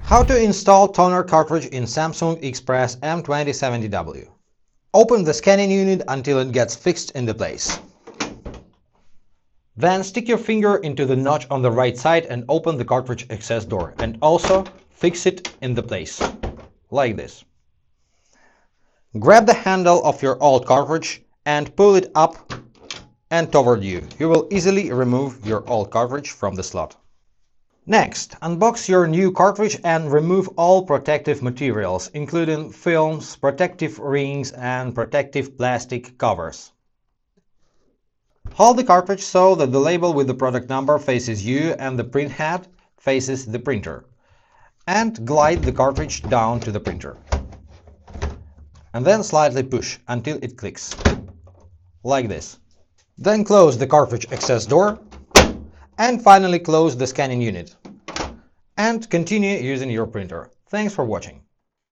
How to install toner cartridge in Samsung Xpress M2070W. Open the scanning unit until it gets fixed into place. Then stick your finger into the notch on the right side and open the cartridge access door, and also fix it into place, like this. Grab the handle of your old cartridge and pull it up and toward you. You will easily remove your old cartridge from the slot. Next, unbox your new cartridge and remove all protective materials, including films, protective rings, and protective plastic covers. Hold the cartridge so that the label with the product number faces you and the print head faces the printer, and glide the cartridge down to the printer. And then slightly push until it clicks, like this. Then close the cartridge access door, and finally close the scanning unit. And continue using your printer. Thanks for watching.